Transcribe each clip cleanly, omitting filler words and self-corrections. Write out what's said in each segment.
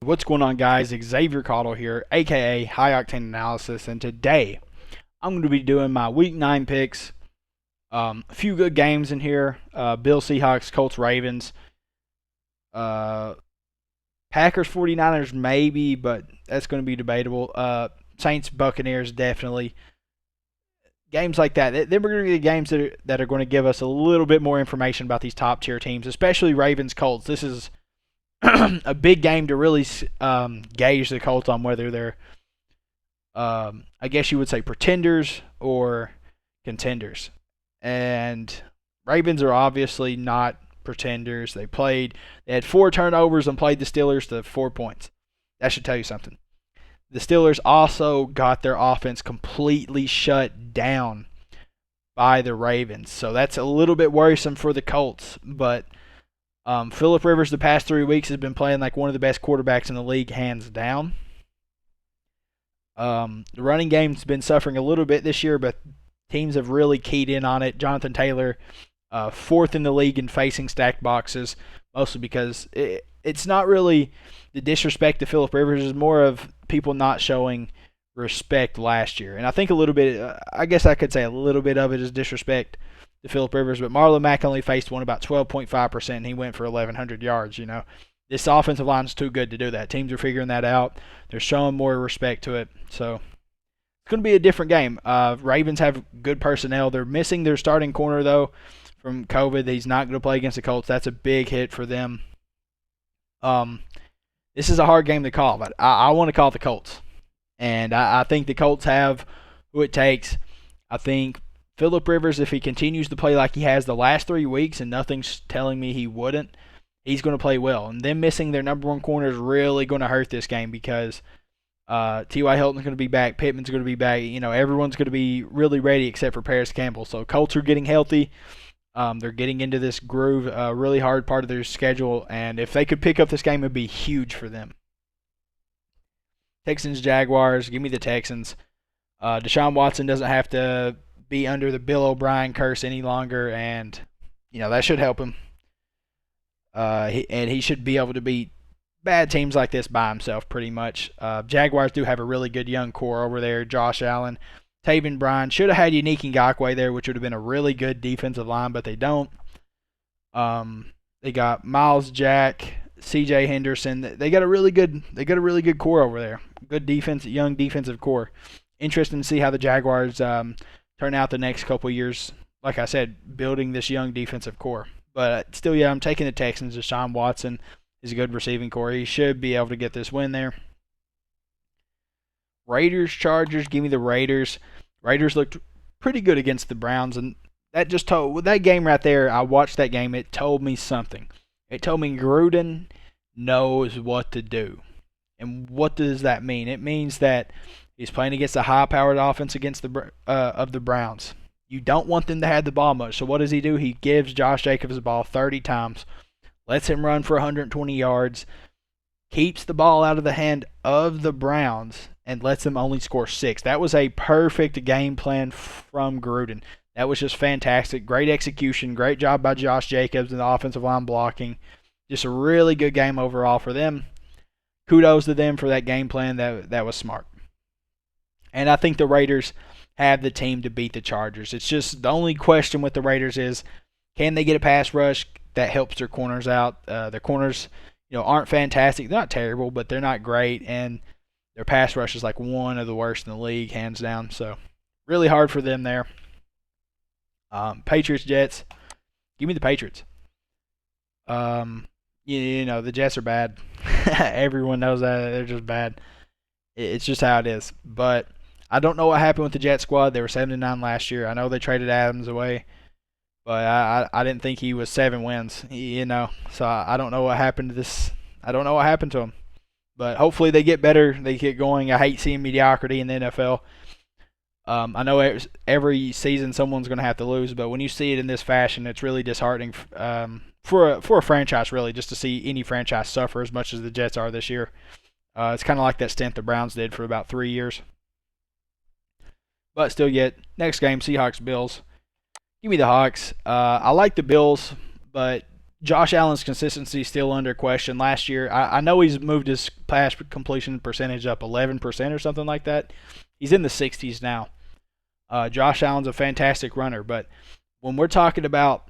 What's going on, guys? Xavier Caudle here, aka High Octane Analysis, and today I'm going to be doing my Week 9 picks. A few good games in here: Bill Seahawks, Colts Ravens, uh, Packers 49ers maybe, but that's going to be debatable. Saints Buccaneers definitely. Games like that. Then we're going to be the games that are going to give us a little bit more information about these top tier teams, especially Ravens Colts. This is a big game to really gauge the Colts on whether they're, I guess you would say, pretenders or contenders. And Ravens are obviously not pretenders. They had 4 turnovers and played the Steelers to 4 points. That should tell you something. The Steelers also got their offense completely shut down by the Ravens. So that's a little bit worrisome for the Colts, but Philip Rivers the past 3 weeks has been playing like one of the best quarterbacks in the league, hands down. The running game's been suffering a little bit this year, but teams have really keyed in on it. Jonathan Taylor, fourth in the league in facing stacked boxes, mostly because it's not really the disrespect to Philip Rivers. It's more of people not showing respect last year. And I think a little bit, I guess I could say a little bit of it is disrespect to Philip Rivers, but Marlon Mack only faced one about 12.5%, and he went for 1,100 yards. This offensive line is too good to do that. Teams are figuring that out. They're showing more respect to it. So it's going to be a different game. Ravens have good personnel. They're missing their starting corner, though, from COVID. He's not going to play against the Colts. That's a big hit for them. This is a hard game to call, but I want to call the Colts. And I think the Colts have who it takes. I think Philip Rivers, if he continues to play like he has the last 3 weeks, and nothing's telling me he wouldn't, he's going to play well. And them missing their number one corner is really going to hurt this game because T.Y. Hilton's going to be back, Pittman's going to be back. Everyone's going to be really ready except for Paris Campbell. So Colts are getting healthy. They're getting into this groove, really hard part of their schedule. And if they could pick up this game, it would be huge for them. Texans, Jaguars, give me the Texans. Deshaun Watson doesn't have to be under the Bill O'Brien curse any longer, and that should help him. And he should be able to beat bad teams like this by himself, pretty much. Jaguars do have a really good young core over there. Josh Allen, Taven Bryan. Should have had Unique Ngakoue there, which would have been a really good defensive line, but they don't. They got Miles Jack, C.J. Henderson. They got a really good core over there. Good defense, young defensive core. Interesting to see how the Jaguars turn out the next couple of years. Like I said, building this young defensive core. But still, yeah, I'm taking the Texans. Deshaun Watson is a good receiving core. He should be able to get this win there. Raiders, Chargers, give me the Raiders. Raiders looked pretty good against the Browns, and that just told that game right there. I watched that game. It told me something. It told me Gruden knows what to do. And what does that mean? It means that he's playing against a high-powered offense against the Browns. You don't want them to have the ball much. So what does he do? He gives Josh Jacobs the ball 30 times, lets him run for 120 yards, keeps the ball out of the hand of the Browns, and lets them only score 6. That was a perfect game plan from Gruden. That was just fantastic. Great execution. Great job by Josh Jacobs and the offensive line blocking. Just a really good game overall for them. Kudos to them for that game plan. That was smart. And I think the Raiders have the team to beat the Chargers. It's just the only question with the Raiders is, can they get a pass rush that helps their corners out? Their corners, aren't fantastic. They're not terrible, but they're not great. And their pass rush is like one of the worst in the league, hands down. So really hard for them there. Patriots, Jets. Give me the Patriots. The Jets are bad. Everyone knows that. They're just bad. It's just how it is. But I don't know what happened with the Jet squad. They were 7-9 last year. I know they traded Adams away, but I didn't think he was 7 wins. So I don't know what happened to this. I don't know what happened to him. But hopefully they get better. They get going. I hate seeing mediocrity in the NFL. I know every season someone's going to have to lose, but when you see it in this fashion, it's really disheartening for a franchise, really, just to see any franchise suffer as much as the Jets are this year. It's kind of like that stint the Browns did for about 3 years. But still yet, next game, Seahawks, Bills. Give me the Hawks. I like the Bills, but Josh Allen's consistency is still under question. Last year, I know he's moved his pass completion percentage up 11% or something like that. He's in the 60s now. Josh Allen's a fantastic runner, but when we're talking about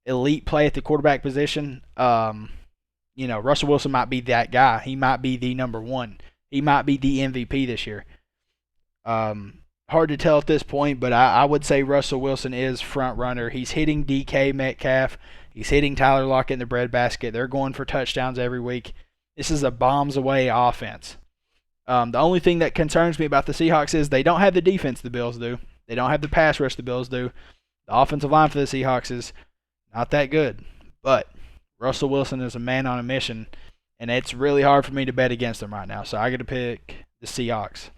elite play at the quarterback position, Russell Wilson might be that guy. He might be the number one. He might be the MVP this year. Hard to tell at this point, but I would say Russell Wilson is front runner. He's hitting DK Metcalf. He's hitting Tyler Lockett in the breadbasket. They're going for touchdowns every week. This is a bombs away offense. The only thing that concerns me about the Seahawks is they don't have the defense the Bills do. They don't have the pass rush the Bills do. The offensive line for the Seahawks is not that good. But Russell Wilson is a man on a mission, and it's really hard for me to bet against them right now. So I got to pick the Seahawks.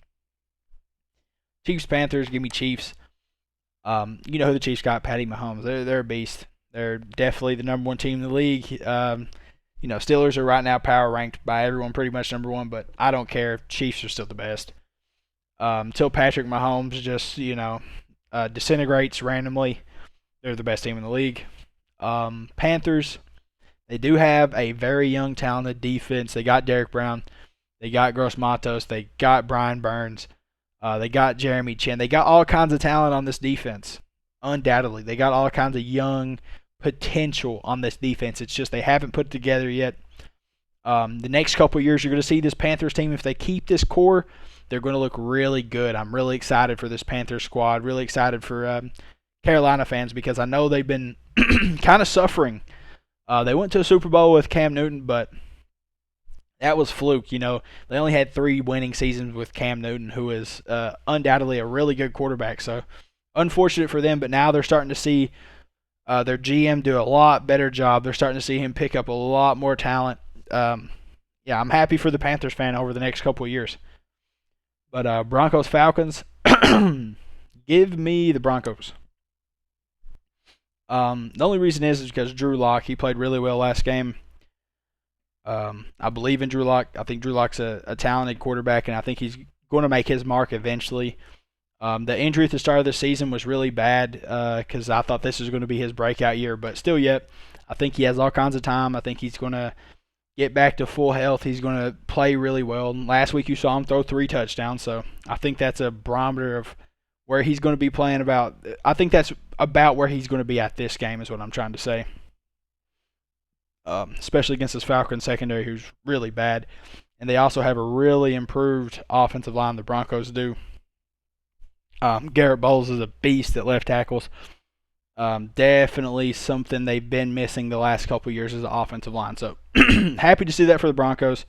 Chiefs, Panthers, give me Chiefs. You know who the Chiefs got? Patty Mahomes. They're a beast. They're definitely the number one team in the league. Steelers are right now power ranked by everyone pretty much number one, but I don't care. Chiefs are still the best. Until Patrick Mahomes just, disintegrates randomly, they're the best team in the league. Panthers, they do have a very young, talented defense. They got Derek Brown. They got Gross Matos. They got Brian Burns. They got Jeremy Chin. They got all kinds of talent on this defense. Undoubtedly. They got all kinds of young potential on this defense. It's just they haven't put it together yet. The next couple of years, you're going to see this Panthers team, if they keep this core, they're going to look really good. I'm really excited for this Panthers squad. Really excited for Carolina fans because I know they've been kind of suffering. They went to a Super Bowl with Cam Newton, but that was fluke. They only had 3 winning seasons with Cam Newton, who is undoubtedly a really good quarterback. So unfortunate for them, but now they're starting to see their GM do a lot better job. They're starting to see him pick up a lot more talent. I'm happy for the Panthers fan over the next couple of years. But Broncos, Falcons, give me the Broncos. The only reason is because Drew Lock, he played really well last game. I believe in Drew Lock. I think Drew Lock's a talented quarterback, and I think he's going to make his mark eventually. The injury at the start of the season was really bad because I thought this was going to be his breakout year, but still yet, I think he has all kinds of time. I think he's going to get back to full health. He's going to play really well. Last week you saw him throw 3 touchdowns, so I think that's a barometer of where he's going to be playing about. I think that's about where he's going to be at this game is what I'm trying to say. Especially against this Falcons secondary who's really bad. And they also have a really improved offensive line, the Broncos do. Garrett Bowles is a beast at left tackles. Definitely something they've been missing the last couple of years is the offensive line. So happy to see that for the Broncos.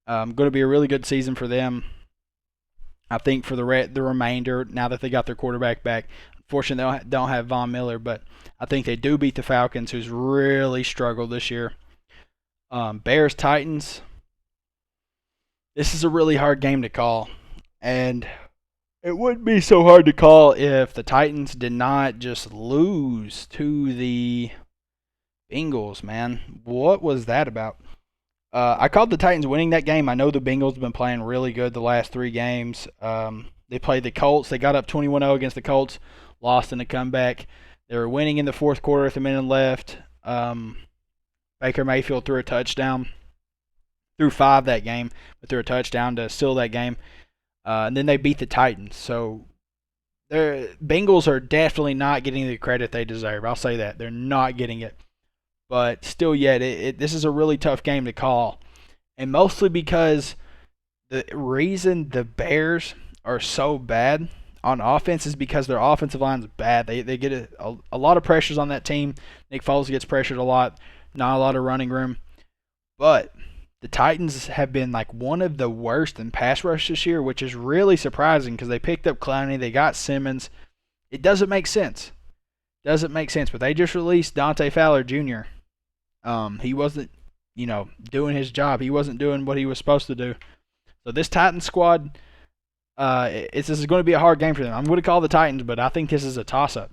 Going to be a really good season for them. I think for the remainder, now that they got their quarterback back. Unfortunately, they don't have Von Miller, but I think they do beat the Falcons, who's really struggled this year. Bears, Titans. This is a really hard game to call. And it wouldn't be so hard to call if the Titans did not just lose to the Bengals, man. What was that about? I called the Titans winning that game. I know the Bengals have been playing really good the last 3 games. They played the Colts. They got up 21-0 against the Colts, lost in the comeback. They were winning in the fourth quarter with a minute left. Baker Mayfield threw a touchdown. Threw 5 that game, but threw a touchdown to seal that game. And then they beat the Titans. So their Bengals are definitely not getting the credit they deserve. I'll say that. They're not getting it. But still yet, this is a really tough game to call. And mostly because the reason the Bears are so bad on offense is because their offensive line is bad. They get a lot of pressures on that team. Nick Foles gets pressured a lot. Not a lot of running room. But the Titans have been like one of the worst in pass rush this year, which is really surprising because they picked up Clowney. They got Simmons. It doesn't make sense. But they just released Dante Fowler Jr. He wasn't, doing his job. He wasn't doing what he was supposed to do. So this Titans squad, this is going to be a hard game for them. I'm going to call the Titans, but I think this is a toss-up.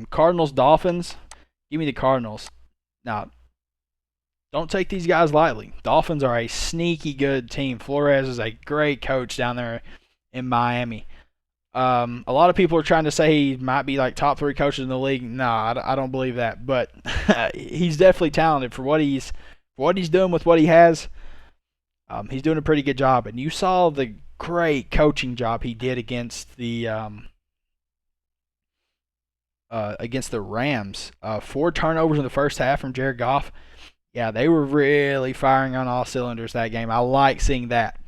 Cardinals, Dolphins. Give me the Cardinals. Now, don't take these guys lightly. Dolphins are a sneaky good team. Flores is a great coach down there in Miami. A lot of people are trying to say he might be like top three coaches in the league. No, I don't believe that. But he's definitely talented for what he's doing with what he has. He's doing a pretty good job. And you saw the great coaching job he did against the Rams. 4 turnovers in the first half from Jared Goff. Yeah, they were really firing on all cylinders that game. I like seeing that.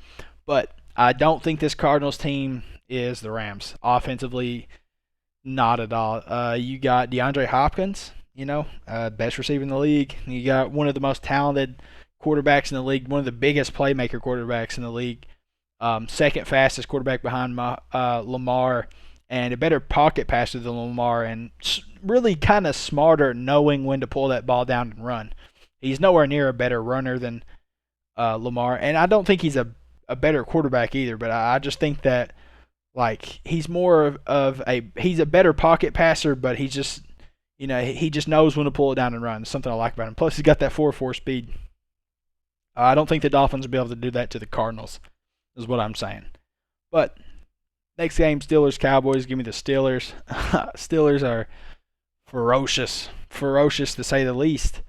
But I don't think this Cardinals team is the Rams. Offensively, not at all. You got DeAndre Hopkins, best receiver in the league. You got one of the most talented quarterbacks in the league, one of the biggest playmaker quarterbacks in the league, second fastest quarterback behind Lamar, and a better pocket passer than Lamar, and really kind of smarter knowing when to pull that ball down and run. He's nowhere near a better runner than Lamar, and I don't think he's a better quarterback either, but I just think that he's more of he's a better pocket passer, but he's just he just knows when to pull it down and run. It's something I like about him. Plus he's got that 4.4 speed. I don't think the Dolphins will be able to do that to the Cardinals, is what I'm saying. But next game, Steelers Cowboys. Give me the Steelers. Steelers are ferocious to say the least.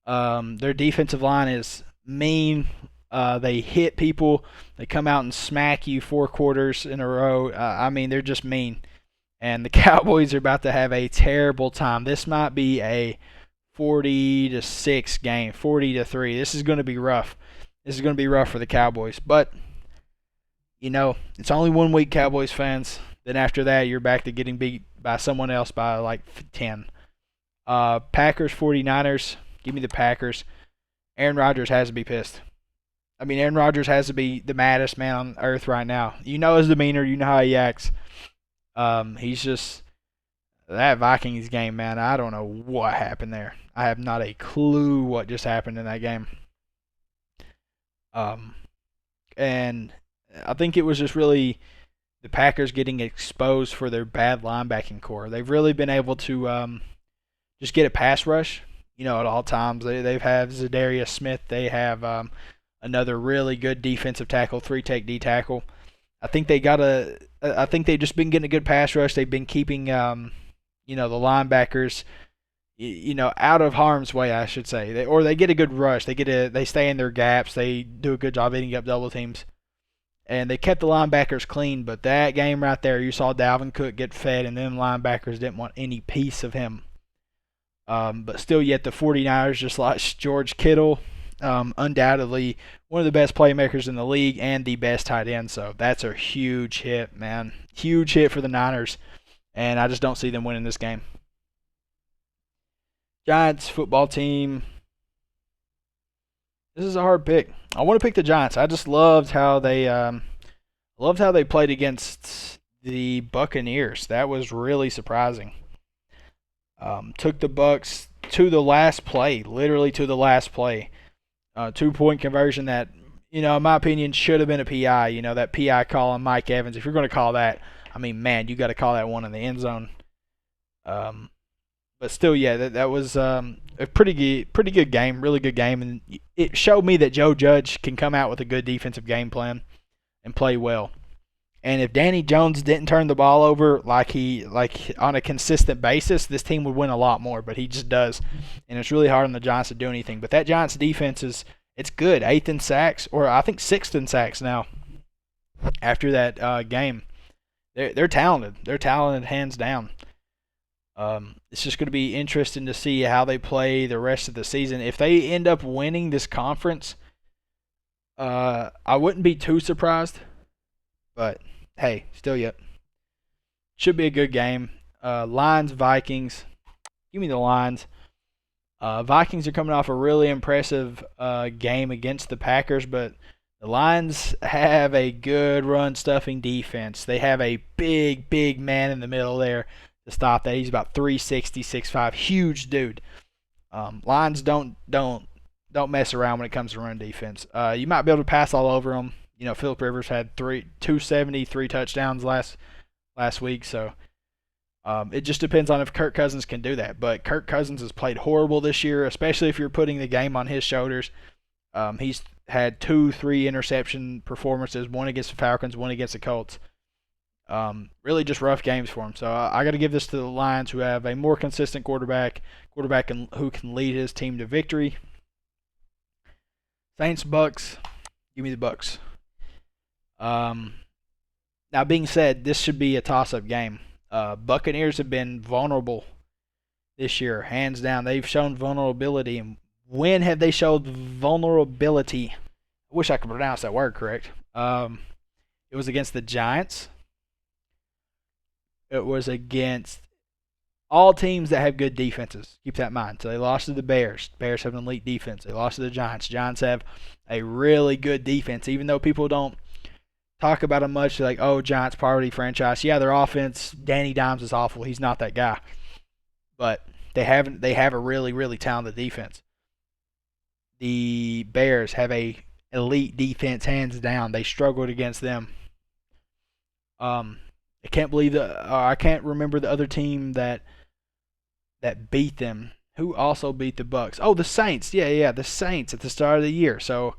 Their defensive line is mean. They hit people. They come out and smack you 4 quarters in a row. They're just mean. And the Cowboys are about to have a terrible time. This might be a 40-6 game, 40-3. This is going to be rough. This is going to be rough for the Cowboys. But, it's only 1 week, Cowboys fans. Then after that, you're back to getting beat by someone else by like 10. Packers, 49ers. Give me the Packers. Aaron Rodgers has to be pissed. Aaron Rodgers has to be the maddest man on earth right now. You know his demeanor. You know how he acts. He's just that Vikings game, man. I don't know what happened there. I have not a clue what just happened in that game. And I think it was just really the Packers getting exposed for their bad linebacking core. They've really been able to just get a pass rush, at all times. They've had Zadarius Smith. They have another really good defensive tackle, 3-tech D tackle. I think they've just been getting a good pass rush. They've been keeping, the linebackers, out of harm's way, I should say. They get a good rush. They stay in their gaps. They do a good job eating up double teams. And they kept the linebackers clean, but that game right there, you saw Dalvin Cook get fed, and them linebackers didn't want any piece of him. But still, yet the 49ers just lost George Kittle, undoubtedly one of the best playmakers in the league and the best tight end. So that's a huge hit, man. Huge hit for the Niners, and I just don't see them winning this game. Giants football team. This is a hard pick. I want to pick the Giants. I just loved how they played against the Buccaneers. That was really surprising. Took the Bucs to the last play, literally to the last play. 2-point conversion that, in my opinion, should have been a PI. That PI call on Mike Evans. If you're going to call that, man, you got to call that one in the end zone. But still, yeah, that was a pretty good game, really good game, and it showed me that Joe Judge can come out with a good defensive game plan and play well. And if Danny Jones didn't turn the ball over like on a consistent basis, this team would win a lot more. But he just does, and it's really hard on the Giants to do anything. But that Giants defense it's good, 8th in sacks, or I think 6th in sacks now. After that game, they're talented. They're talented hands down. It's just going to be interesting to see how they play the rest of the season. If they end up winning this conference, I wouldn't be too surprised. But hey, still yet. Should be a good game. Lions, Vikings. Give me the Lions. Vikings are coming off a really impressive game against the Packers, but the Lions have a good run-stuffing defense. They have a big man in the middle there to stop that. He's about 360, 6'5", huge dude. Lions don't mess around when it comes to run defense. You might be able to pass all over them. Phillip Rivers had 273 touchdowns last week, so it just depends on if Kirk Cousins can do that. But Kirk Cousins has played horrible this year, especially if you're putting the game on his shoulders. He's had 2-3 interception performances, one against the Falcons, one against the Colts. Really just rough games for them. So I got to give this to the Lions, who have a more consistent quarterback who can lead his team to victory. Saints, Bucks, give me the Bucks. Now, being said, this should be a toss-up game. Buccaneers have been vulnerable this year, hands down. They've shown vulnerability. And when have they showed vulnerability? I wish I could pronounce that word correct. It was against the Giants. It was against all teams that have good defenses. Keep that in mind. So they lost to the Bears. Bears have an elite defense. They lost to the Giants. Giants have a really good defense, even though people don't talk about them much. They're like, oh, Giants poverty franchise. Yeah, their offense, Danny Dimes is awful. He's not that guy. But they have a really, really talented defense. The Bears have a elite defense, hands down. They struggled against them. I can't believe I can't remember the other team that beat them. Who also beat the Bucks? Oh, the Saints. Yeah, the Saints at the start of the year. So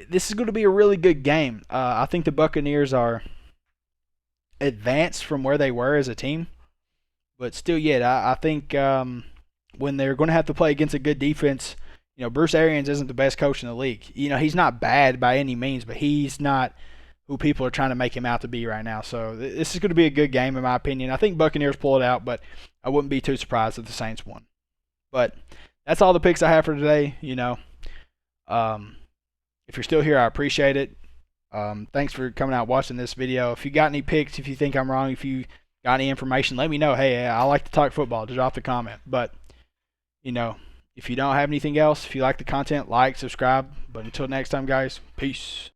this is going to be a really good game. I think the Buccaneers are advanced from where they were as a team, but still, yet I think when they're going to have to play against a good defense, Bruce Arians isn't the best coach in the league. He's not bad by any means, but he's not who people are trying to make him out to be right now. So this is going to be a good game in my opinion. I think Buccaneers pull it out, but I wouldn't be too surprised if the Saints won. But that's all the picks I have for today. If you're still here, I appreciate it. Thanks for coming out watching this video. If you got any picks, if you think I'm wrong, if you got any information, let me know. Hey, I like to talk football. Just drop a comment. But, if you don't have anything else, if you like the content, like, subscribe. But until next time, guys, peace.